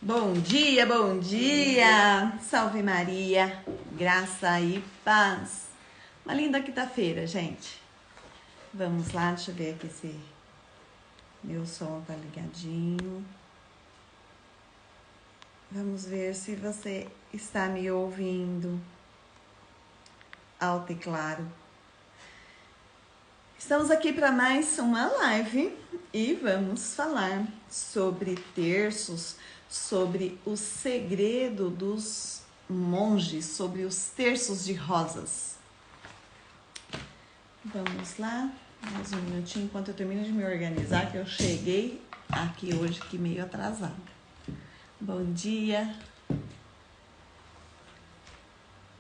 Bom dia! Salve Maria, graça e paz. Uma linda quinta-feira, gente. Vamos lá, deixa eu ver aqui se meu som tá ligadinho. Vamos ver se você está me ouvindo alto e claro. Estamos aqui para mais uma live e vamos falar sobre terços, sobre o segredo dos monges, sobre os terços de rosas. Vamos lá, mais um minutinho enquanto eu termino de me organizar, que eu cheguei aqui hoje que meio atrasada. Bom dia,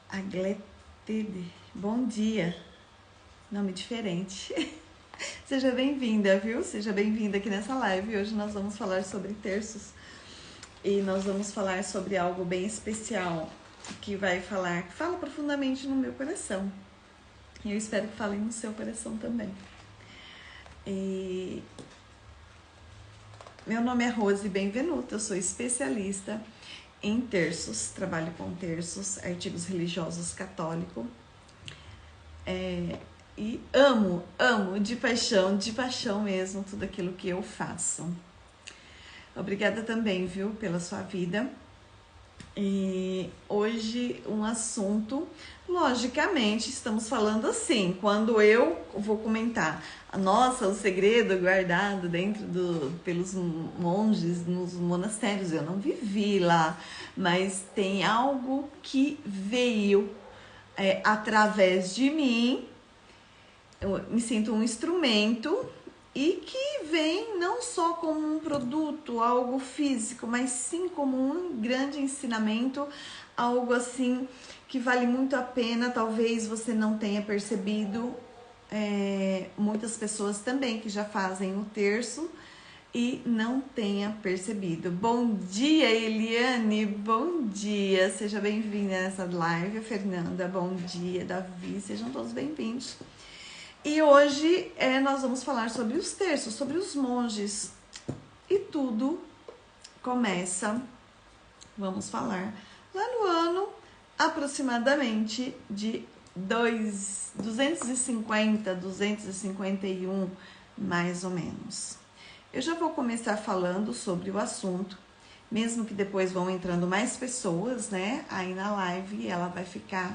Agletede, bom dia, nome diferente. Seja bem-vinda, viu? Seja bem-vinda aqui nessa live. Hoje nós vamos falar sobre terços e nós vamos falar sobre algo bem especial que fala profundamente no meu coração. E eu espero que fale no seu coração também. E meu nome é Rose Benvenuto, eu sou especialista em terços, trabalho com terços, artigos religiosos católicos. E amo de paixão mesmo, tudo aquilo que eu faço. Obrigada também, viu, pela sua vida. E hoje um assunto, logicamente, estamos falando assim, quando eu vou comentar, o segredo guardado pelos monges nos monastérios, eu não vivi lá, mas tem algo que veio através de mim. Eu me sinto um instrumento e que vem não só como um produto, algo físico, mas sim como um grande ensinamento, algo assim que vale muito a pena. Talvez você não tenha percebido, muitas pessoas também que já fazem o terço e não tenha percebido. Bom dia, Eliane, bom dia, seja bem-vinda nessa live. Fernanda, bom dia, Davi, sejam todos bem-vindos. E hoje nós vamos falar sobre os terços, sobre os monges. E tudo começa, vamos falar, lá no ano aproximadamente de 250, 251, mais ou menos. Eu já vou começar falando sobre o assunto, mesmo que depois vão entrando mais pessoas, né? Aí na live ela vai ficar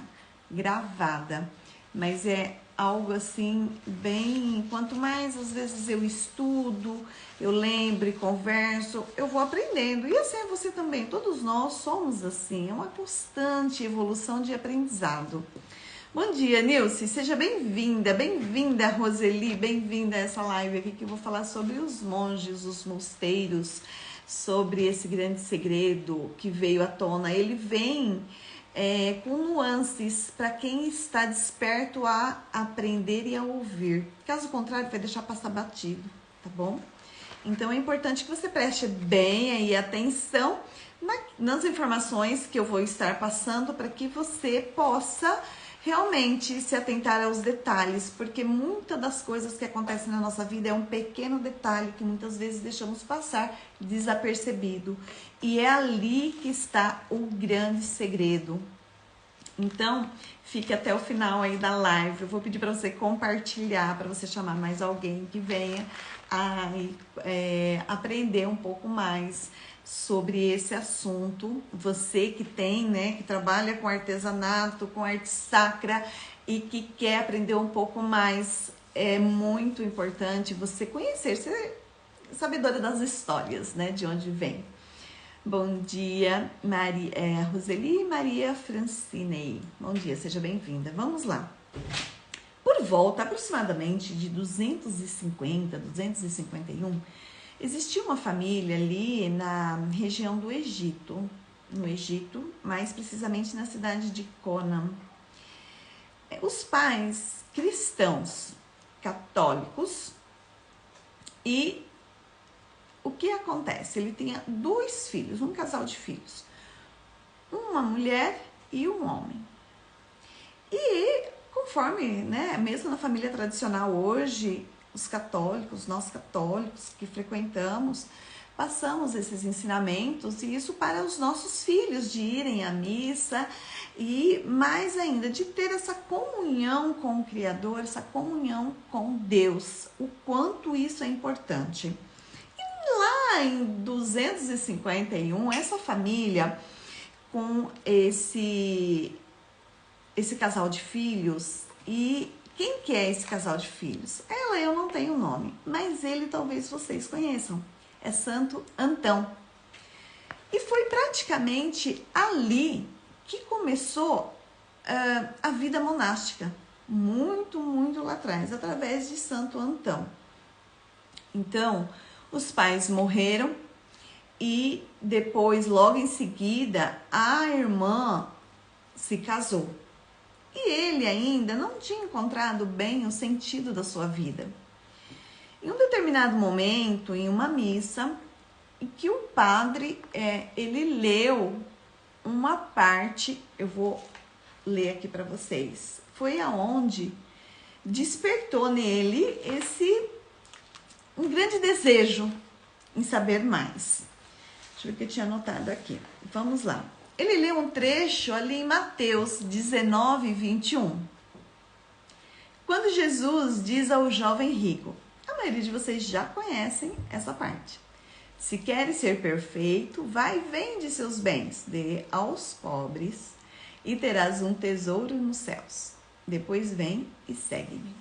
gravada, mas é algo assim, bem, quanto mais às vezes eu estudo, eu lembro e converso, eu vou aprendendo. E assim é você também, todos nós somos assim, é uma constante evolução de aprendizado. Bom dia, Nilce, seja bem-vinda, Roseli, bem-vinda a essa live aqui que eu vou falar sobre os monges, os mosteiros, sobre esse grande segredo que veio à tona. Ele vem com nuances para quem está desperto a aprender e a ouvir. Caso contrário, vai deixar passar batido, tá bom? Então é importante que você preste bem aí atenção nas informações que eu vou estar passando para que você possa realmente se atentar aos detalhes, porque muitas das coisas que acontecem na nossa vida é um pequeno detalhe que muitas vezes deixamos passar desapercebido. E é ali que está o grande segredo. Então, fique até o final aí da live. Eu vou pedir para você compartilhar, para você chamar mais alguém que venha a aprender um pouco mais sobre esse assunto. Você que tem, né, que trabalha com artesanato, com arte sacra e que quer aprender um pouco mais, é muito importante você conhecer, ser sabedora das histórias, né, de onde vem. Bom dia, Roseli Maria Francine. Bom dia, seja bem-vinda. Vamos lá. Por volta aproximadamente de 250, 251, existia uma família ali na região do Egito, no Egito, mais precisamente na cidade de Conan. Os pais cristãos, católicos, e o que acontece? Ele tinha 2 filhos, um casal de filhos, uma mulher e um homem. E conforme, né, mesmo na família tradicional hoje, os católicos, nós católicos que frequentamos, passamos esses ensinamentos, e isso para os nossos filhos, de irem à missa e mais ainda de ter essa comunhão com o Criador, essa comunhão com Deus, o quanto isso é importante. E lá em 251, essa família com esse casal de filhos, e quem que é esse casal de filhos? Ela, eu não tenho nome, mas ele talvez vocês conheçam. É Santo Antão. E foi praticamente ali que começou a vida monástica. Muito, muito lá atrás, através de Santo Antão. Então, os pais morreram e depois, logo em seguida, a irmã se casou. E ele ainda não tinha encontrado bem o sentido da sua vida. Em um determinado momento, em uma missa, em que o padre, ele leu uma parte, eu vou ler aqui para vocês. Foi aonde despertou nele um grande desejo em saber mais. Deixa eu ver o que eu tinha anotado aqui. Vamos lá. Ele leu um trecho ali em Mateus 19, 21. Quando Jesus diz ao jovem rico, a maioria de vocês já conhecem essa parte. Se queres ser perfeito, vai e vende seus bens, dê aos pobres e terás um tesouro nos céus. Depois vem e segue-me.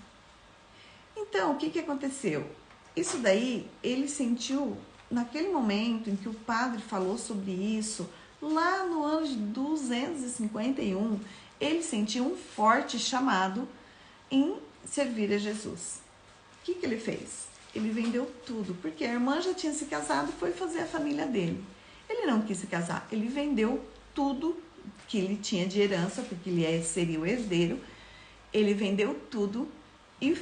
Então, o que aconteceu? Isso daí, ele sentiu, naquele momento em que o padre falou sobre isso, lá no ano de 251, ele sentiu um forte chamado em servir a Jesus. O que ele fez? Ele vendeu tudo, porque a irmã já tinha se casado e foi fazer a família dele. Ele não quis se casar, ele vendeu tudo que ele tinha de herança, porque ele seria o herdeiro. Ele vendeu tudo e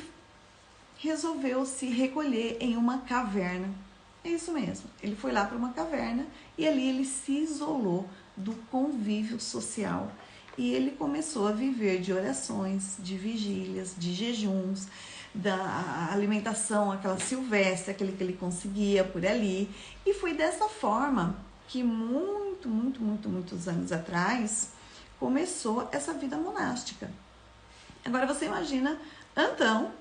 resolveu se recolher em uma caverna. É isso mesmo, ele foi lá para uma caverna e ali ele se isolou do convívio social. E ele começou a viver de orações, de vigílias, de jejuns, da alimentação, aquela silvestre, aquele que ele conseguia por ali. E foi dessa forma que muitos anos atrás começou essa vida monástica. Agora você imagina Antão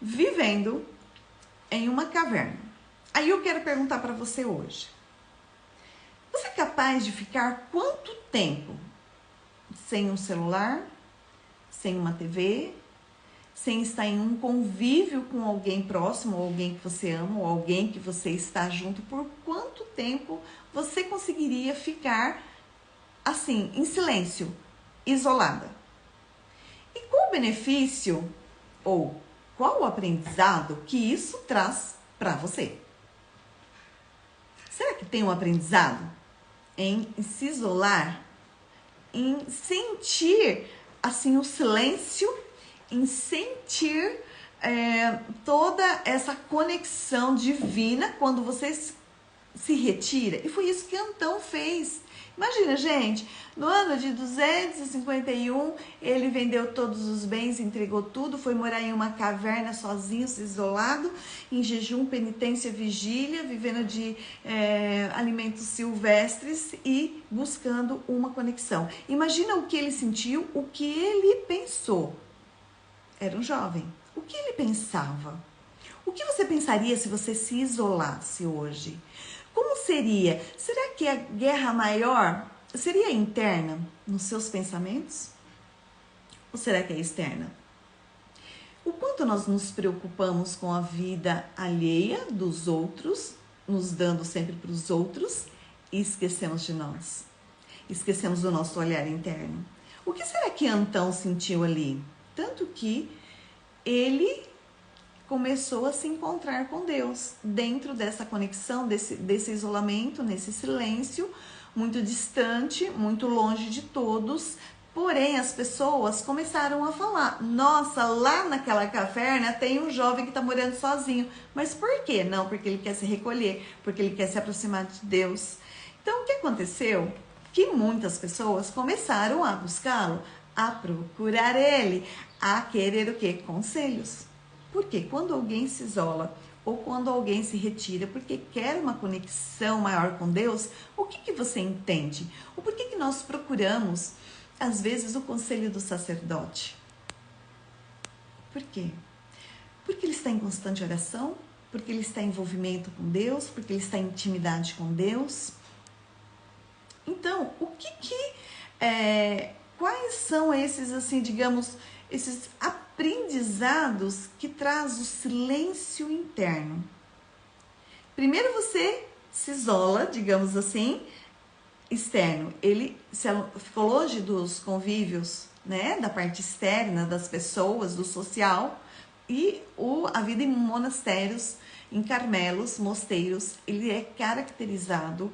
vivendo em uma caverna. Aí eu quero perguntar para você hoje. Você é capaz de ficar quanto tempo sem um celular, sem uma TV, sem estar em um convívio com alguém próximo, ou alguém que você ama, ou alguém que você está junto? Por quanto tempo você conseguiria ficar assim, em silêncio, isolada? E qual o benefício ou qual o aprendizado que isso traz para você? Será que tem um aprendizado em se isolar, em sentir assim o silêncio, em sentir toda essa conexão divina quando você se retira? E foi isso que Antão fez. Imagina, gente, no ano de 251, ele vendeu todos os bens, entregou tudo, foi morar em uma caverna sozinho, isolado, em jejum, penitência, vigília, vivendo de alimentos silvestres e buscando uma conexão. Imagina o que ele sentiu, o que ele pensou. Era um jovem. O que ele pensava? O que você pensaria se você se isolasse hoje? Como seria? Será que a guerra maior seria interna nos seus pensamentos? Ou será que é externa? O quanto nós nos preocupamos com a vida alheia dos outros, nos dando sempre para os outros, e esquecemos de nós. Esquecemos do nosso olhar interno. O que será que Antão sentiu ali? Tanto que ele começou a se encontrar com Deus, dentro dessa conexão, desse isolamento, nesse silêncio, muito distante, muito longe de todos. Porém, as pessoas começaram a falar, nossa, lá naquela caverna tem um jovem que está morando sozinho. Mas por quê? Não, porque ele quer se recolher, porque ele quer se aproximar de Deus. Então, o que aconteceu? Que muitas pessoas começaram a buscá-lo, a procurar ele, a querer o quê? Conselhos. Porque quando alguém se isola, ou quando alguém se retira porque quer uma conexão maior com Deus, o que você entende? Ou por que nós procuramos, às vezes, o conselho do sacerdote? Por quê? Porque ele está em constante oração, porque ele está em envolvimento com Deus, porque ele está em intimidade com Deus. Então, quais são esses, assim, digamos, esses aprendizados que traz o silêncio interno? Primeiro você se isola, digamos assim, externo. Ele ficou longe dos convívios, né, da parte externa das pessoas, do social, e a vida em monastérios, em carmelos, mosteiros, ele é caracterizado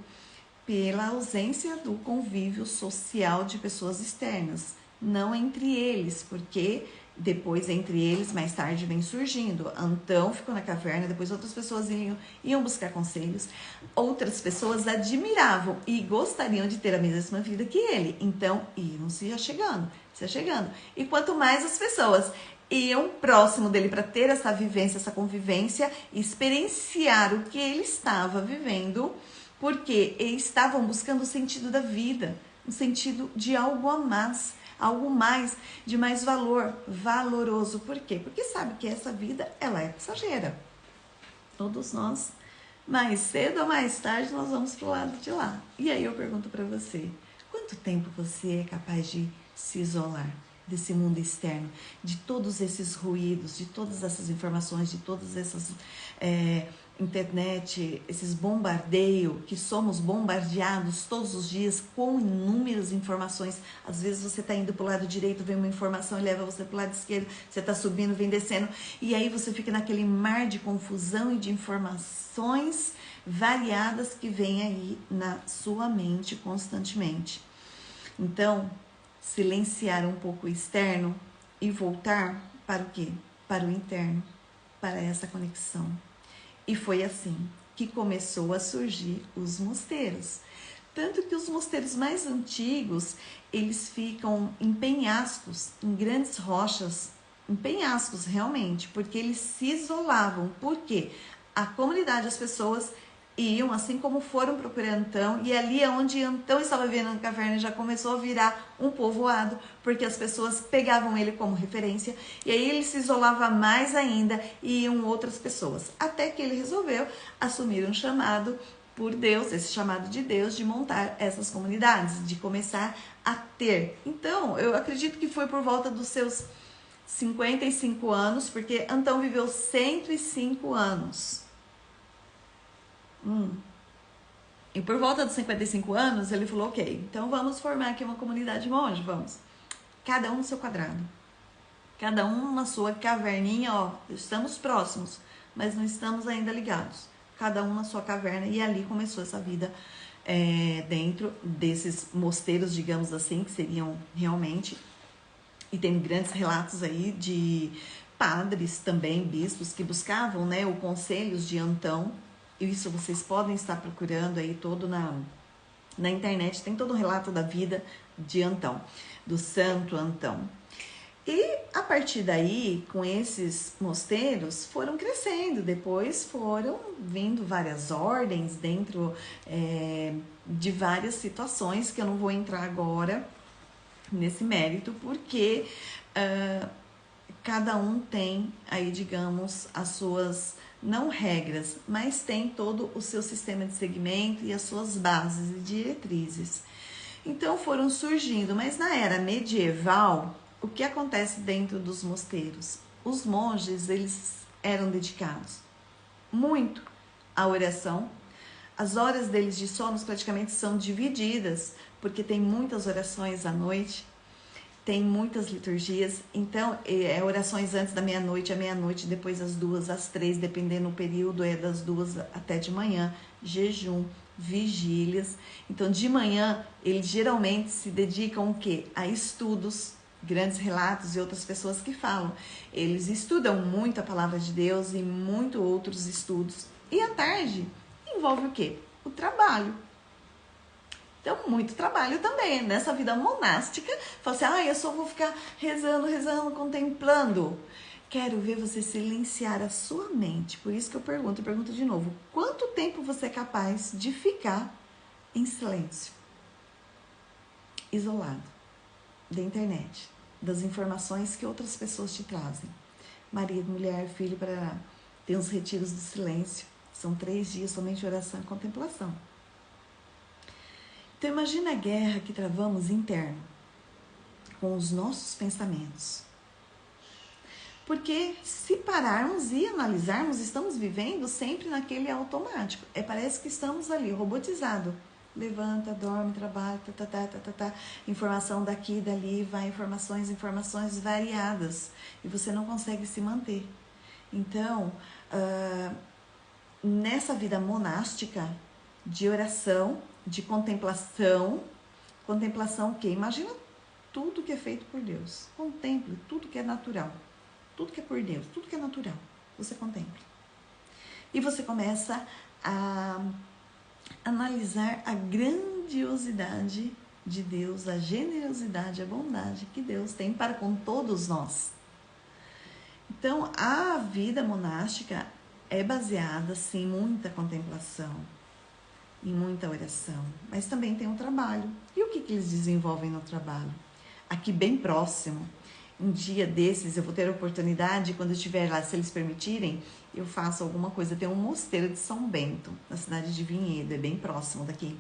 pela ausência do convívio social de pessoas externas, não entre eles, porque depois entre eles, mais tarde, vem surgindo. Antão ficou na caverna, depois outras pessoas iam buscar conselhos, outras pessoas admiravam e gostariam de ter a mesma vida que ele, então iam se achegando. E quanto mais as pessoas iam próximo dele para ter essa vivência, essa convivência, experienciar o que ele estava vivendo, porque eles estavam buscando o sentido da vida, um sentido de algo a mais, algo mais, de mais valoroso. Por quê? Porque sabe que essa vida, ela é passageira. Todos nós, mais cedo ou mais tarde, nós vamos pro lado de lá. E aí eu pergunto para você, quanto tempo você é capaz de se isolar desse mundo externo, de todos esses ruídos, de todas essas informações, de todas essas internet, esses bombardeios, que somos bombardeados todos os dias com inúmeras informações. Às vezes você está indo para o lado direito, vem uma informação e leva você para o lado esquerdo, você está subindo, vem descendo, e aí você fica naquele mar de confusão e de informações variadas que vem aí na sua mente constantemente. Então, silenciar um pouco o externo e voltar para o quê? Para o interno, para essa conexão. E foi assim que começou a surgir os mosteiros. Tanto que os mosteiros mais antigos, eles ficam em penhascos, em grandes rochas, em penhascos realmente, porque eles se isolavam. Por quê? A comunidade, as pessoas iam, assim como foram procurar Antão, e ali é onde Antão estava vivendo na caverna, já começou a virar um povoado, porque as pessoas pegavam ele como referência, e aí ele se isolava mais ainda, e iam outras pessoas, até que ele resolveu assumir um chamado por Deus, esse chamado de Deus, de montar essas comunidades, de começar a ter. Então, eu acredito que foi por volta dos seus 55 anos, porque Antão viveu 105 anos. E por volta dos 55 anos, ele falou, ok, então vamos formar aqui uma comunidade de monge, vamos. Cada um no seu quadrado. Cada um na sua caverninha, ó, estamos próximos, mas não estamos ainda ligados. Cada um na sua caverna, e ali começou essa vida dentro desses mosteiros, digamos assim, que seriam realmente, e tem grandes relatos aí de padres também, bispos, que buscavam, né, o conselhos de Antão. Isso vocês podem estar procurando aí todo na internet, tem todo o relato da vida de Antão, do santo Antão. E a partir daí, com esses mosteiros, foram crescendo, depois foram vindo várias ordens dentro de várias situações, que eu não vou entrar agora nesse mérito, porque cada um tem aí, digamos, as suas, não regras, mas tem todo o seu sistema de segmento e as suas bases e diretrizes. Então foram surgindo, mas na era medieval, o que acontece dentro dos mosteiros? Os monges, eles eram dedicados muito à oração. As horas deles de sono praticamente são divididas, porque tem muitas orações à noite, tem muitas liturgias, então orações antes da meia-noite, à meia-noite, depois às 2, às 3, dependendo do período, das 2 até de manhã, jejum, vigílias. Então de manhã eles geralmente se dedicam o quê? A estudos, grandes relatos e outras pessoas que falam. Eles estudam muito a palavra de Deus e muito outros estudos. E à tarde envolve o quê? O trabalho. Então, muito trabalho também. Nessa vida monástica, fala assim, eu só vou ficar rezando, contemplando. Quero ver você silenciar a sua mente. Por isso que eu pergunto de novo. Quanto tempo você é capaz de ficar em silêncio? Isolado da internet, das informações que outras pessoas te trazem. Marido, mulher, filho, para ter uns retiros do silêncio. São 3 dias somente de oração e contemplação. Então imagina a guerra que travamos interno com os nossos pensamentos. Porque se pararmos e analisarmos, estamos vivendo sempre naquele automático. Parece que estamos ali, robotizado. Levanta, dorme, trabalha, informação daqui, dali, vai informações variadas. E você não consegue se manter. Então, nessa vida monástica, de oração, de contemplação o quê? Imagina tudo que é feito por Deus. Contemple tudo que é natural. Tudo que é por Deus, tudo que é natural, você contempla. E você começa a analisar a grandiosidade de Deus, a generosidade, a bondade que Deus tem para com todos nós. Então, a vida monástica é baseada, sim, em muita contemplação, em muita oração, mas também tem um trabalho. E o que eles desenvolvem no trabalho? Aqui bem próximo, um dia desses eu vou ter a oportunidade, quando eu estiver lá, se eles permitirem, eu faço alguma coisa. Tem um mosteiro de São Bento, na cidade de Vinhedo, é bem próximo daqui.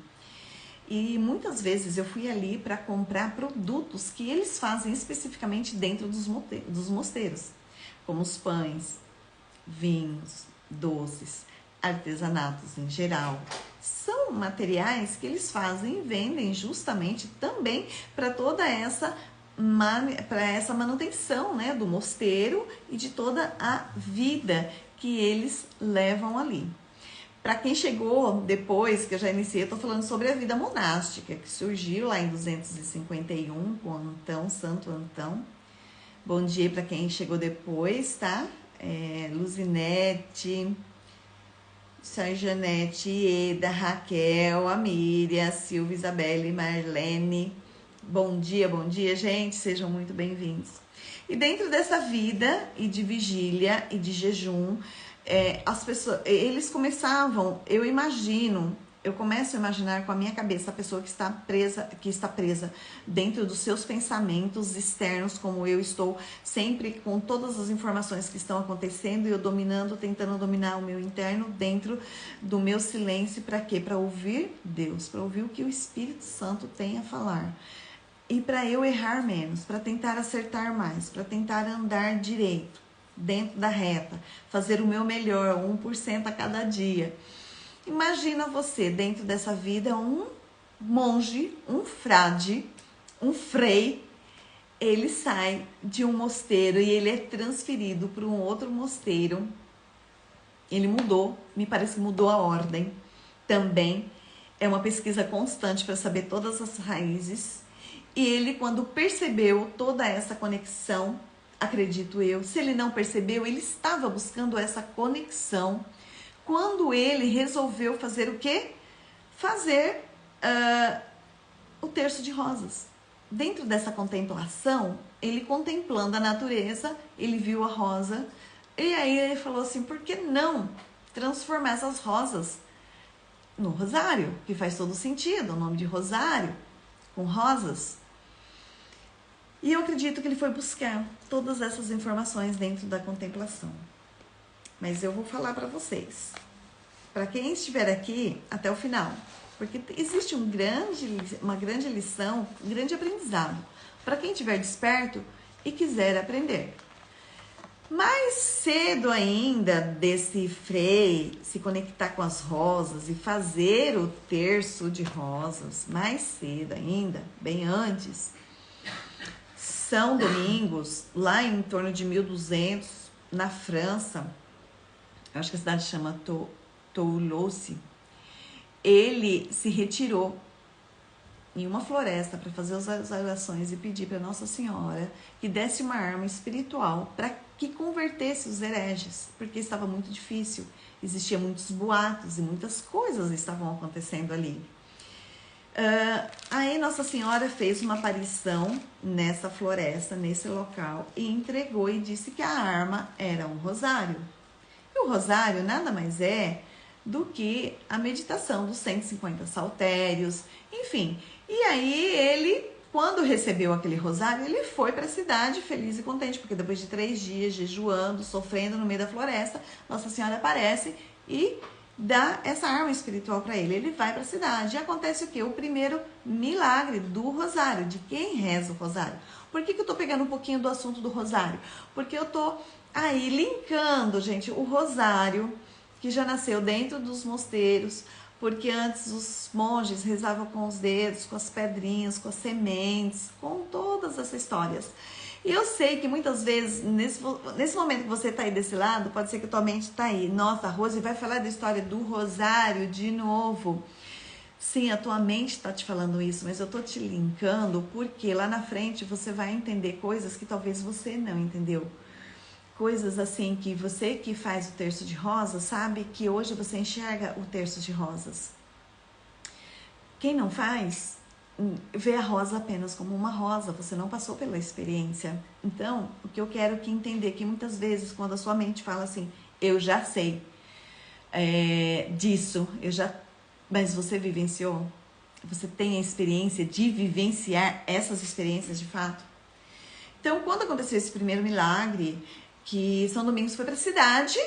E muitas vezes eu fui ali para comprar produtos que eles fazem especificamente dentro dos mosteiros, como os pães, vinhos, doces, artesanatos em geral. São materiais que eles fazem e vendem justamente também para toda essa manutenção, né, do mosteiro e de toda a vida que eles levam ali. Para quem chegou depois, que eu já iniciei, eu estou falando sobre a vida monástica, que surgiu lá em 251 com Antão, Santo Antão. Bom dia para quem chegou depois, tá? Luzinete, Sarjanete, Eda, Raquel, a Miriam, Silvia, Isabelle, Marlene. Bom dia, gente, sejam muito bem-vindos. E dentro dessa vida e de vigília e de jejum, as pessoas, eles começavam, eu começo a imaginar com a minha cabeça a pessoa que está presa dentro dos seus pensamentos externos, como eu estou sempre com todas as informações que estão acontecendo e eu tentando dominar o meu interno dentro do meu silêncio. Para quê? Para ouvir Deus, para ouvir o que o Espírito Santo tem a falar. E para eu errar menos, para tentar acertar mais, para tentar andar direito, dentro da reta, fazer o meu melhor, 1% a cada dia. Imagina você dentro dessa vida, um monge, um frade, um frei, ele sai de um mosteiro e ele é transferido para um outro mosteiro. Ele mudou, me parece que mudou a ordem também. É uma pesquisa constante para saber todas as raízes. E ele, quando percebeu toda essa conexão, acredito eu, se ele não percebeu, ele estava buscando essa conexão quando ele resolveu fazer o quê? Fazer o terço de rosas. Dentro dessa contemplação, ele contemplando a natureza, ele viu a rosa, e aí ele falou assim, por que não transformar essas rosas no rosário? Que faz todo sentido, o nome de rosário, com rosas. E eu acredito que ele foi buscar todas essas informações dentro da contemplação. Mas eu vou falar para vocês, para quem estiver aqui até o final, porque existe uma grande lição, um grande aprendizado, para quem estiver desperto e quiser aprender. Mais cedo ainda desse frei se conectar com as rosas e fazer o terço de rosas, mais cedo ainda, bem antes, São Domingos, lá em torno de 1200, na França, acho que a cidade chama Toulouse, ele se retirou em uma floresta para fazer as orações e pedir para Nossa Senhora que desse uma arma espiritual para que convertesse os hereges, porque estava muito difícil, existiam muitos boatos e muitas coisas estavam acontecendo ali. Aí Nossa Senhora fez uma aparição nessa floresta, nesse local, e entregou e disse que a arma era um rosário. E o rosário nada mais é do que a meditação dos 150 saltérios, enfim. E aí ele, quando recebeu aquele rosário, ele foi para a cidade feliz e contente, porque depois de 3 dias jejuando, sofrendo no meio da floresta, Nossa Senhora aparece e dá essa arma espiritual para ele. Ele vai para a cidade e acontece o quê? O primeiro milagre do rosário, de quem reza o rosário. Por que eu tô pegando um pouquinho do assunto do rosário? Porque eu tô aí linkando, gente, o rosário, que já nasceu dentro dos mosteiros, porque antes os monges rezavam com os dedos, com as pedrinhas, com as sementes, com todas essas histórias. E eu sei que muitas vezes, nesse momento que você está aí desse lado, pode ser que a tua mente está aí. Nossa, a Rose vai falar da história do rosário de novo. Sim, a tua mente está te falando isso, mas eu estou te linkando porque lá na frente você vai entender coisas que talvez você não entendeu. Coisas assim que você que faz o terço de rosas sabe que hoje você enxerga o terço de rosas. Quem não faz, vê a rosa apenas como uma rosa, você não passou pela experiência. Então, o que eu quero que entender que muitas vezes quando a sua mente fala assim, eu já sei disso, mas você vivenciou? Você tem a experiência de vivenciar essas experiências de fato? Então, quando aconteceu esse primeiro milagre, que São Domingos foi para a cidade,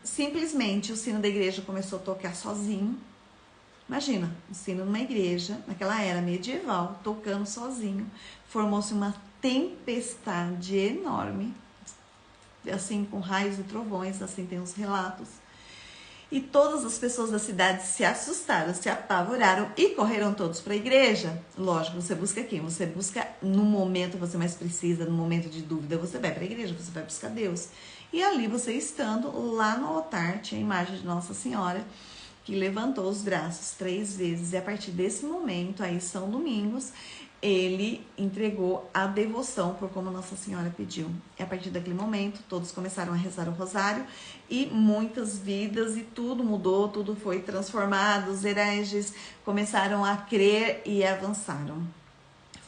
simplesmente o sino da igreja começou a tocar sozinho. Imagina, um sino numa igreja, naquela era medieval, tocando sozinho. Formou-se uma tempestade enorme, assim, com raios e trovões, assim tem os relatos. E todas as pessoas da cidade se assustaram, se apavoraram e correram todos para a igreja. Lógico, você busca quem? Você busca no momento que você mais precisa, no momento de dúvida, você vai para a igreja, você vai buscar Deus. E ali você estando, lá no altar, tinha a imagem de Nossa Senhora, que levantou os braços 3 vezes. E a partir desse momento, aí São Domingos, ele entregou a devoção por como Nossa Senhora pediu. E a partir daquele momento, todos começaram a rezar o rosário e muitas vidas e tudo mudou, tudo foi transformado, os hereges começaram a crer e avançaram.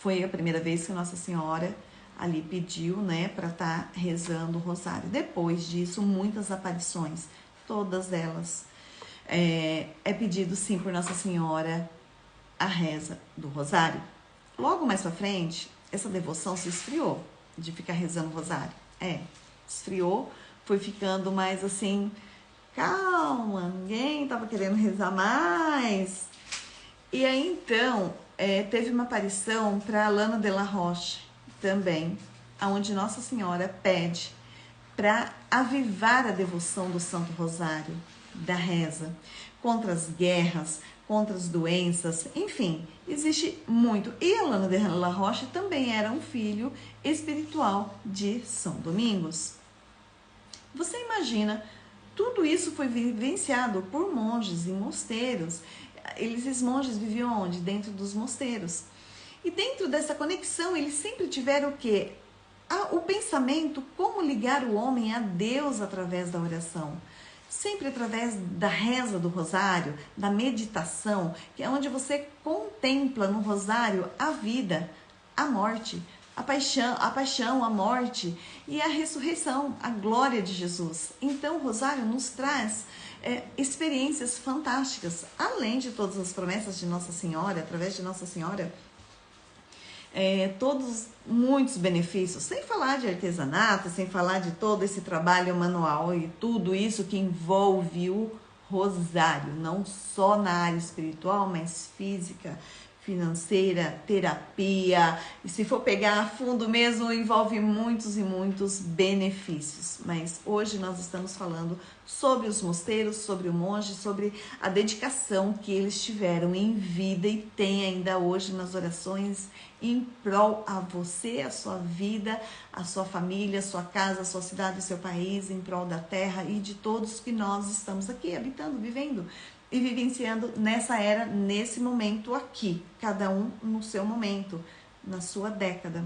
Foi a primeira vez que Nossa Senhora ali pediu, né, para estar rezando o rosário. Depois disso, muitas aparições, todas elas é pedido sim por Nossa Senhora a reza do rosário. Logo mais pra frente, essa devoção se esfriou, de ficar rezando o rosário. Esfriou, foi ficando mais assim, calma, ninguém tava querendo rezar mais. E aí então, teve uma aparição para Lana de la Roche também, onde Nossa Senhora pede para avivar a devoção do Santo Rosário, da reza, contra as guerras, contra as doenças, enfim, existe muito. E Alana de la Roche também era um filho espiritual de São Domingos. Você imagina, tudo isso foi vivenciado por monges em mosteiros. Esses monges viviam onde? Dentro dos mosteiros. E dentro dessa conexão, eles sempre tiveram o quê? O pensamento, como ligar o homem a Deus através da oração. Sempre através da reza do rosário, da meditação, que é onde você contempla no rosário a vida, a morte, a paixão, a morte e a ressurreição, a glória de Jesus. Então o rosário nos traz experiências fantásticas, além de todas as promessas de Nossa Senhora, através de Nossa Senhora, todos muitos benefícios, sem falar de artesanato, sem falar de todo esse trabalho manual e tudo isso que envolve o rosário, não só na área espiritual, mas física, financeira, terapia, e se for pegar a fundo mesmo, envolve muitos e muitos benefícios. Mas hoje nós estamos falando sobre os mosteiros, sobre o monge, sobre a dedicação que eles tiveram em vida e têm ainda hoje nas orações em prol a você, a sua vida, a sua família, a sua casa, a sua cidade, o seu país, em prol da terra e de todos que nós estamos aqui habitando, vivendo e vivenciando nessa era, nesse momento aqui, cada um no seu momento, na sua década,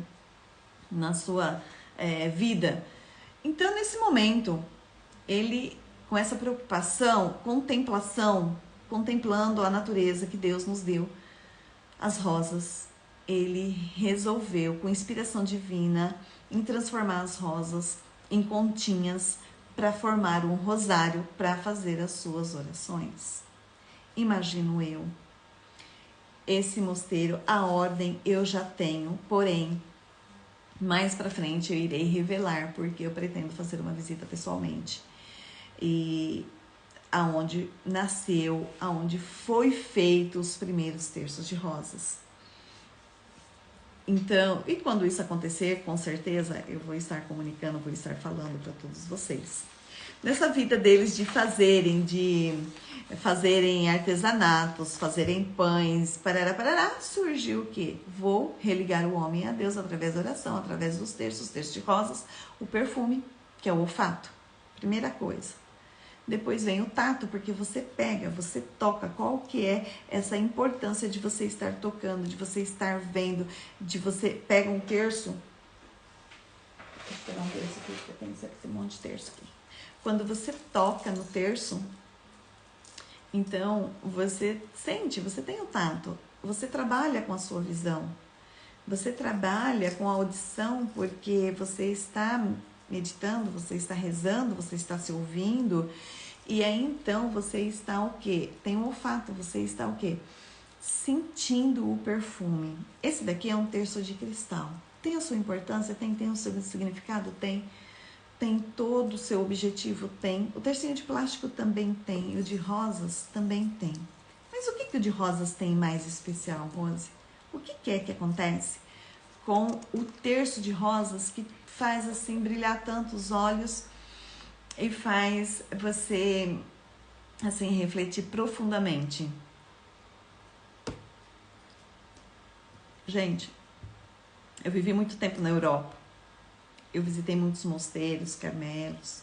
na sua vida. Então, nesse momento, ele, com essa preocupação, contemplação, contemplando a natureza que Deus nos deu, as rosas, ele resolveu, com inspiração divina, em transformar as rosas em continhas para formar um rosário para fazer as suas orações. Imagino eu. Esse mosteiro, a ordem eu já tenho, porém, mais para frente eu irei revelar, porque eu pretendo fazer uma visita pessoalmente. E aonde nasceu, aonde foi feito os primeiros terços de rosas. Então, e quando isso acontecer, com certeza eu vou estar comunicando, vou estar falando para todos vocês. Nessa vida deles de fazerem artesanatos, fazerem pães, parará, surgiu o quê? Vou religar o homem a Deus através da oração, através dos terços de rosas, o perfume, que é o olfato, primeira coisa. Depois vem o tato, porque você pega, você toca. Qual que é essa importância de você estar tocando, de você estar vendo, de você pega um terço. Deixa eu pegar um terço aqui, porque tem um monte de terço aqui. Quando você toca no terço, então você sente, você tem o tato. Você trabalha com a sua visão. Você trabalha com a audição, porque você está meditando, você está rezando, você está se ouvindo, e aí então você está o quê? Tem um olfato, você está o quê? Sentindo o perfume. Esse daqui é um terço de cristal. Tem a sua importância? Tem o seu significado? Tem todo o seu objetivo? Tem. O tercinho de plástico também tem, e o de rosas também tem. Mas o que o de rosas tem mais especial, Rose? O que é que acontece com o terço de rosas que faz assim brilhar tanto os olhos e faz você assim refletir profundamente? Gente, eu vivi muito tempo na Europa. Eu visitei muitos mosteiros, carmelos,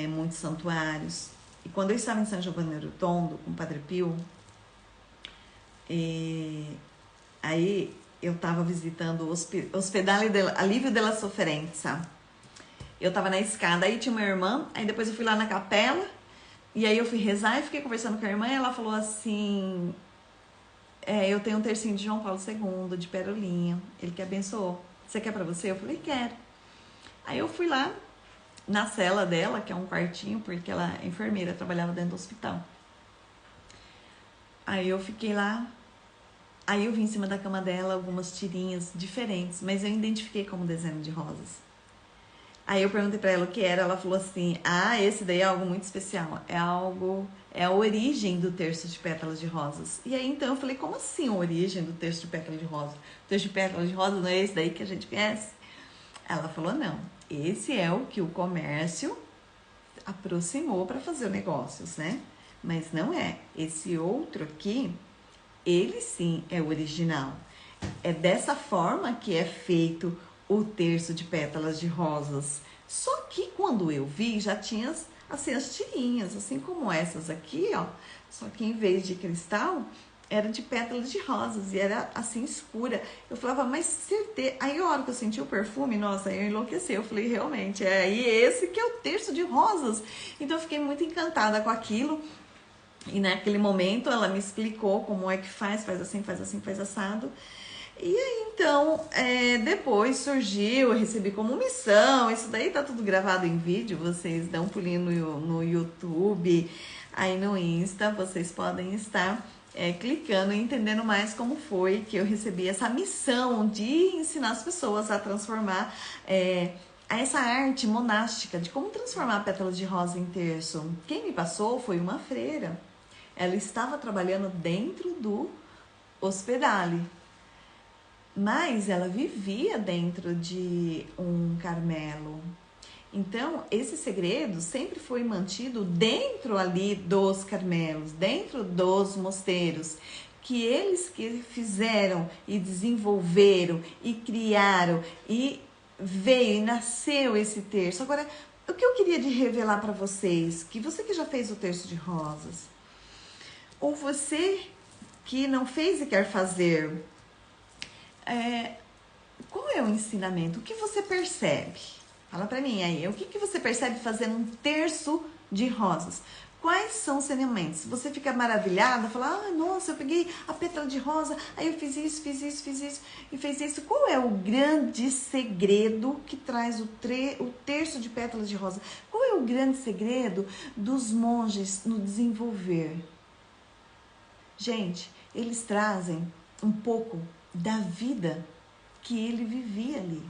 muitos santuários. E quando eu estava em São Giovanni Rotondo com o Padre Pio, aí eu estava visitando o Ospedale Alívio della Sofferenza. Eu estava na escada, aí tinha uma irmã, aí depois eu fui lá na capela, e aí eu fui rezar e fiquei conversando com a irmã, e ela falou assim, eu tenho um tercinho de João Paulo II, de perolinha, ele que abençoou. Você quer pra você? Eu falei, quero. Aí eu fui lá na cela dela, que é um quartinho, porque ela é enfermeira, trabalhava dentro do hospital. Aí eu fiquei lá, aí eu vi em cima da cama dela algumas tirinhas diferentes, mas eu identifiquei como desenho de rosas. Aí eu perguntei pra ela o que era, ela falou assim, esse daí é algo muito especial, é a origem do terço de pétalas de rosas. E aí então eu falei, como assim a origem do terço de pétalas de rosas? O terço de pétalas de rosas não é esse daí que a gente conhece? Ela falou, não, esse é o que o comércio aproximou para fazer negócios, né? Mas não é, esse outro aqui, ele sim é o original. É dessa forma que é feito o terço de pétalas de rosas. Só que quando eu vi, já tinha assim, as tirinhas, assim como essas aqui, ó. Só que em vez de cristal, era de pétalas de rosas e era assim escura. Eu falava, mas certeza. Aí a hora que eu senti o perfume, nossa, eu enlouqueci. Eu falei, realmente, e esse que é o terço de rosas. Então eu fiquei muito encantada com aquilo. E naquele momento ela me explicou como é que faz assim, faz assado. E aí, então, depois surgiu, eu recebi como missão, isso daí tá tudo gravado em vídeo, vocês dão um pulinho no YouTube, aí no Insta, vocês podem estar clicando e entendendo mais como foi que eu recebi essa missão de ensinar as pessoas a transformar essa arte monástica, de como transformar pétalas de rosa em terço. Quem me passou foi uma freira, ela estava trabalhando dentro do Ospedale, mas ela vivia dentro de um Carmelo. Então, esse segredo sempre foi mantido dentro ali dos Carmelos, dentro dos mosteiros, que eles que fizeram e desenvolveram e criaram e veio e nasceu esse terço. Agora, o que eu queria de revelar para vocês, que você que já fez o terço de rosas, ou você que não fez e quer fazer, qual é o ensinamento? O que você percebe? Fala pra mim aí, o que você percebe fazendo um terço de rosas? Quais são os ensinamentos? Você fica maravilhada, fala, ah, nossa, eu peguei a pétala de rosa, aí eu fiz isso e fez isso. Qual é o grande segredo que traz o terço de pétalas de rosa? Qual é o grande segredo dos monges no desenvolver? Gente, eles trazem um pouco da vida que ele vivia ali.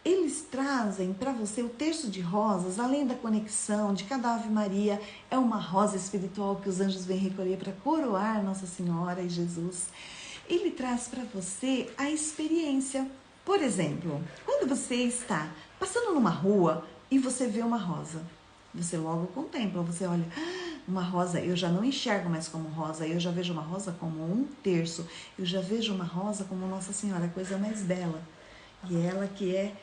Eles trazem para você o terço de rosas, além da conexão de cada Ave Maria, é uma rosa espiritual que os anjos vêm recolher para coroar Nossa Senhora e Jesus. Ele traz para você a experiência. Por exemplo, quando você está passando numa rua e você vê uma rosa, você logo contempla, você olha, uma rosa, eu já não enxergo mais como rosa, eu já vejo uma rosa como um terço, eu já vejo uma rosa como Nossa Senhora, a coisa mais bela. E ela que é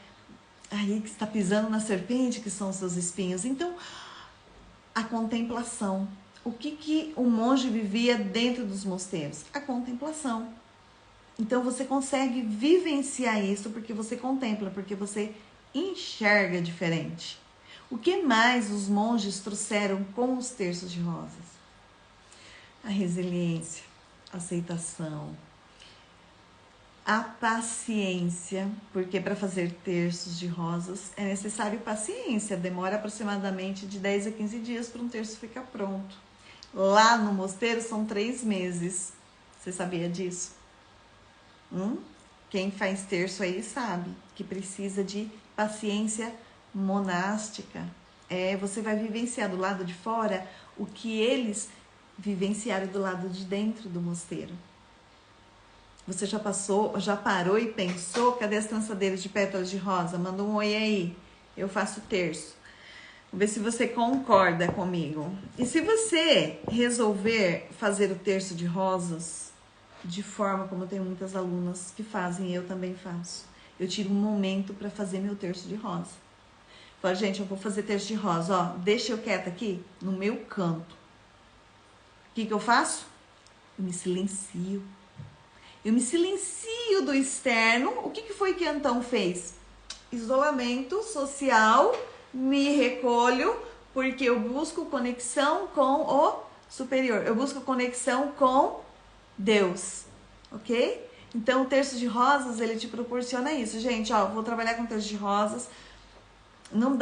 aí que está pisando na serpente, que são os seus espinhos. Então, a contemplação. O que o monge vivia dentro dos mosteiros? A contemplação. Então, você consegue vivenciar isso porque você contempla, porque você enxerga diferente. O que mais os monges trouxeram com os terços de rosas? A resiliência, a aceitação, a paciência, porque para fazer terços de rosas é necessário paciência, demora aproximadamente de 10 a 15 dias para um terço ficar pronto. Lá no mosteiro são 3 meses. Você sabia disso? Quem faz terço aí sabe que precisa de paciência monástica. Você vai vivenciar do lado de fora o que eles vivenciaram do lado de dentro do mosteiro. Você já parou e pensou? Cadê as trançadeiras de pétalas de rosa? Manda um oi aí. Eu faço terço. Vou ver se você concorda comigo. E se você resolver fazer o terço de rosas de forma como eu tenho muitas alunas que fazem, eu também faço. Eu tiro um momento para fazer meu terço de rosa. Fala, gente, eu vou fazer terço de rosa, ó. Deixa eu quieta aqui no meu canto. O que eu faço? Eu me silencio. Eu me silencio do externo. O que foi que Antão fez? Isolamento social, me recolho, porque eu busco conexão com o superior. Eu busco conexão com Deus, ok? Então, o terço de rosas, ele te proporciona isso. Gente, ó, vou trabalhar com terço de rosas. Não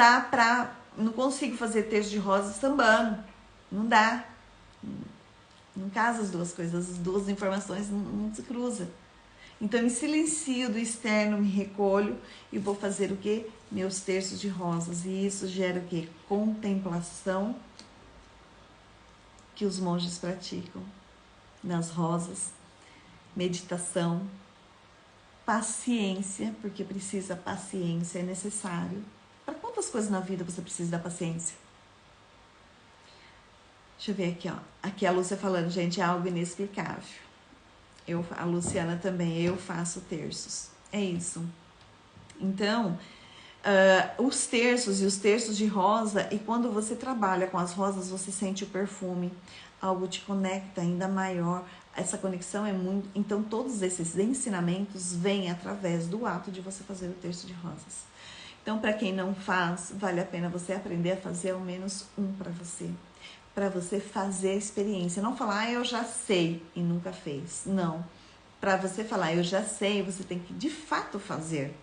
consigo fazer terço de rosas sambando. Não dá. Não casa as duas coisas, as duas informações não se cruzam. Então, eu me silencio do externo, me recolho e vou fazer o quê? Meus terços de rosas. E isso gera o quê? Contemplação que os monges praticam nas rosas, meditação, paciência, porque precisa paciência, é necessário. Para quantas coisas na vida você precisa da paciência? Deixa eu ver aqui, ó. Aqui a Lúcia falando, gente, é algo inexplicável. A Luciana também, eu faço terços. É isso. Então, os terços e os terços de rosa, e quando você trabalha com as rosas, você sente o perfume, algo te conecta ainda maior. Essa conexão é muito... Então, todos esses ensinamentos vêm através do ato de você fazer o terço de rosas. Então, para quem não faz, vale a pena você aprender a fazer ao menos um para você fazer a experiência. Não falar, eu já sei e nunca fez. Não. Para você falar, eu já sei, você tem que de fato fazer.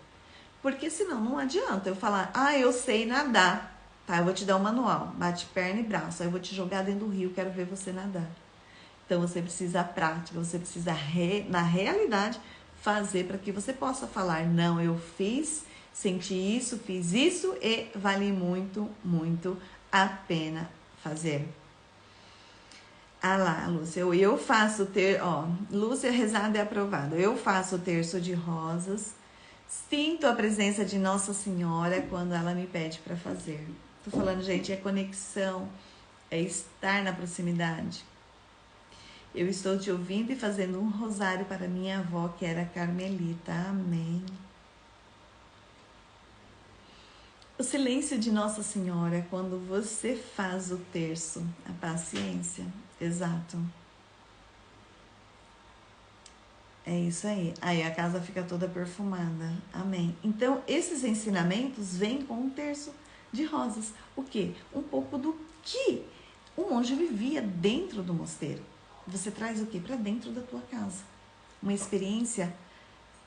Porque senão não adianta eu falar, eu sei nadar. Tá, eu vou te dar um manual. Bate perna e braço. Aí eu vou te jogar dentro do rio, quero ver você nadar. Então você precisa prática, você precisa, na realidade, fazer para que você possa falar, não, eu fiz, senti isso, fiz isso e vale muito, muito a pena fazer. Lá, Lúcia, eu faço Lúcia, rezada e aprovada. Eu faço o terço de rosas, sinto a presença de Nossa Senhora quando ela me pede para fazer. Tô falando, gente, é conexão, é estar na proximidade. Eu estou te ouvindo e fazendo um rosário para minha avó, que era Carmelita. Amém. O silêncio de Nossa Senhora, quando você faz o terço, a paciência, exato. É isso aí. Aí a casa fica toda perfumada. Amém. Então, esses ensinamentos vêm com um terço de rosas. O quê? Um pouco do que o monge vivia dentro do mosteiro. Você traz o que? Para dentro da tua casa. Uma experiência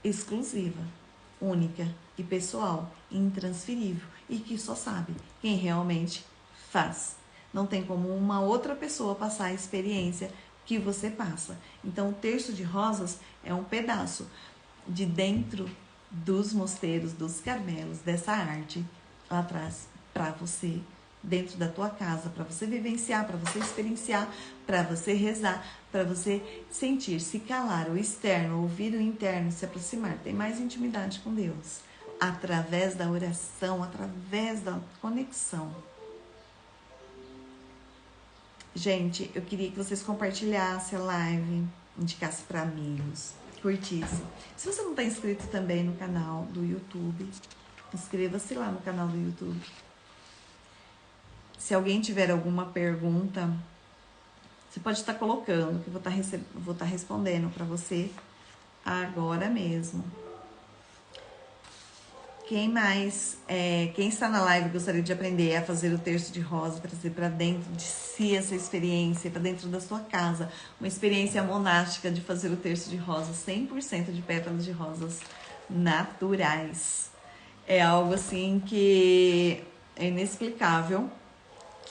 exclusiva, única e pessoal, intransferível, e que só sabe quem realmente faz. Não tem como uma outra pessoa passar a experiência que você passa. Então, o Terço de Rosas é um pedaço de dentro dos mosteiros, dos Carmelos, dessa arte lá atrás, para você, dentro da tua casa, para você vivenciar, para você experienciar, para você rezar, para você sentir, se calar o externo, ouvir o interno, se aproximar, ter mais intimidade com Deus, através da oração, através da conexão. Gente, eu queria que vocês compartilhassem a live, indicassem para amigos, curtissem. Se você não está inscrito também no canal do YouTube, inscreva-se lá no canal do YouTube. Se alguém tiver alguma pergunta, você pode estar colocando, que eu vou estar respondendo para você agora mesmo. Quem mais, quem está na live gostaria de aprender a fazer o Terço de Rosa, trazer para dentro de si essa experiência, para dentro da sua casa, uma experiência monástica de fazer o Terço de Rosa, 100% de pétalas de rosas naturais. É algo assim que é inexplicável,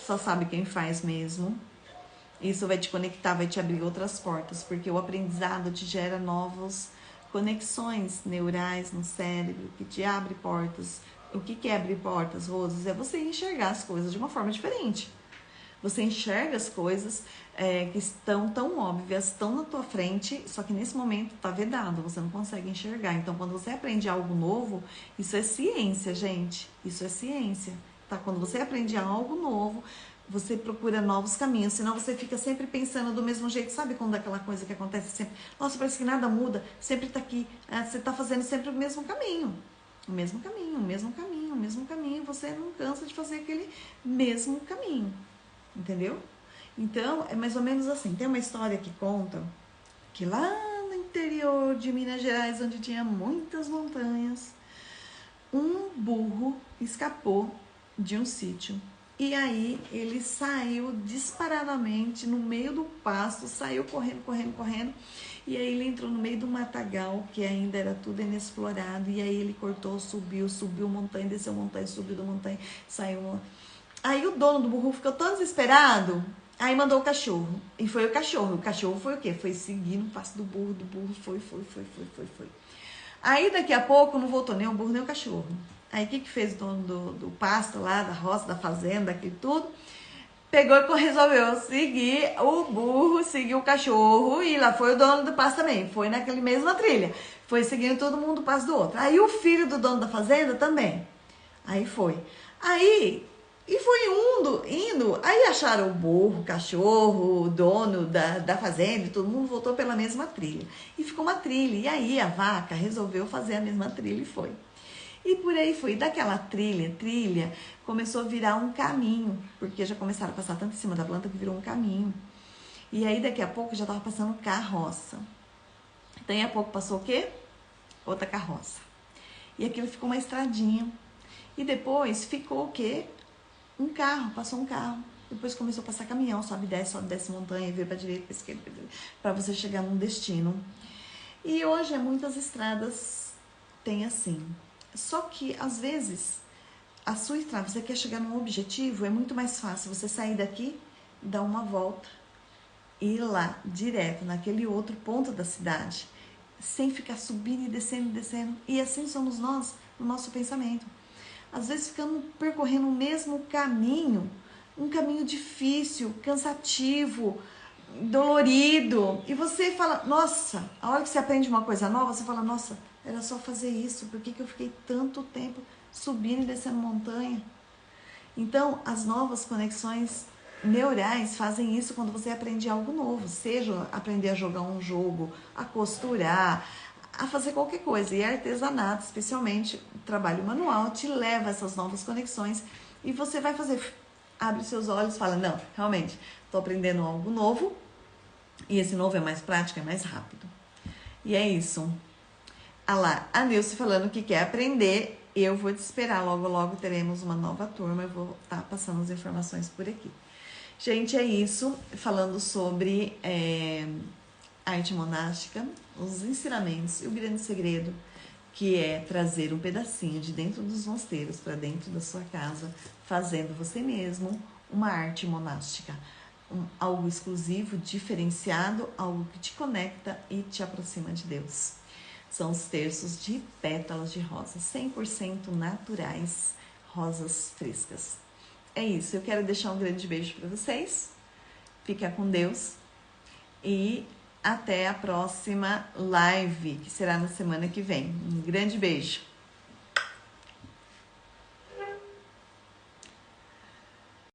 só sabe quem faz mesmo. Isso vai te conectar, vai te abrir outras portas, porque o aprendizado te gera novas conexões neurais no cérebro, que te abre portas. O que é abrir portas, Rosas? É você enxergar as coisas de uma forma diferente. Você enxerga as coisas que estão tão óbvias, estão na tua frente, só que nesse momento está vedado, você não consegue enxergar. Então, quando você aprende algo novo, isso é ciência, gente. Isso é ciência, tá? Quando você aprende algo novo, você procura novos caminhos, senão você fica sempre pensando do mesmo jeito. Sabe quando aquela coisa que acontece sempre? Nossa, parece que nada muda, sempre tá aqui. Você tá fazendo sempre o mesmo caminho. O mesmo caminho, o mesmo caminho, o mesmo caminho. Você não cansa de fazer aquele mesmo caminho. Entendeu? Então, é mais ou menos assim. Tem uma história que conta que lá no interior de Minas Gerais, onde tinha muitas montanhas, um burro escapou de um sítio. E aí ele saiu disparadamente no meio do pasto, saiu correndo. E aí ele entrou no meio do matagal, que ainda era tudo inexplorado. E aí ele cortou, subiu montanha, desceu montanha, subiu da montanha, saiu. Aí o dono do burro ficou tão desesperado, aí mandou o cachorro. E foi o cachorro. O cachorro foi o quê? Foi seguir no passo do burro foi. Aí daqui a pouco não voltou nem o burro nem o cachorro. Aí o que fez o dono do pasto lá, da roça, da fazenda, aquilo tudo? Pegou e resolveu seguir o burro, seguir o cachorro, e lá foi o dono do pasto também. Foi naquela mesma trilha. Foi seguindo todo mundo o passo do outro. Aí o filho do dono da fazenda também. Aí foi. E foi indo. Aí acharam o burro, o cachorro, o dono da fazenda, e todo mundo voltou pela mesma trilha. E ficou uma trilha. E aí a vaca resolveu fazer a mesma trilha e foi. E por aí foi. Daquela trilha, começou a virar um caminho, porque já começaram a passar tanto em cima da planta que virou um caminho. E aí daqui a pouco já estava passando carroça. Daí a pouco passou o quê? Outra carroça. E aquilo ficou uma estradinha. E depois ficou o quê? Um carro, passou um carro. Depois começou a passar caminhão, sobe desce montanha, vira para direita, para esquerda, para você chegar num destino. E hoje muitas estradas tem assim. Só que, às vezes, a sua estrada, você quer chegar num objetivo, é muito mais fácil você sair daqui, dar uma volta e ir lá, direto, naquele outro ponto da cidade, sem ficar subindo e descendo. E assim somos nós, no nosso pensamento. Às vezes ficamos percorrendo o mesmo caminho, um caminho difícil, cansativo, dolorido. E você fala, nossa, a hora que você aprende uma coisa nova, você fala, nossa, era só fazer isso, por que eu fiquei tanto tempo subindo e descendo montanha? Então, as novas conexões neurais fazem isso quando você aprende algo novo, seja aprender a jogar um jogo, a costurar, a fazer qualquer coisa. E artesanato, especialmente trabalho manual, te leva a essas novas conexões e você vai fazer, abre seus olhos e fala, não, realmente, estou aprendendo algo novo e esse novo é mais prático, é mais rápido. E é isso. Ah lá, a Nilce falando que quer aprender, eu vou te esperar, logo teremos uma nova turma, eu vou estar passando as informações por aqui. Gente, é isso. Falando sobre arte monástica, os ensinamentos e o grande segredo, que é trazer um pedacinho de dentro dos mosteiros para dentro da sua casa, fazendo você mesmo uma arte monástica. Algo exclusivo, diferenciado, algo que te conecta e te aproxima de Deus. São os terços de pétalas de rosa, 100% naturais, rosas frescas. É isso, eu quero deixar um grande beijo para vocês. Fica com Deus e até a próxima live, que será na semana que vem. Um grande beijo.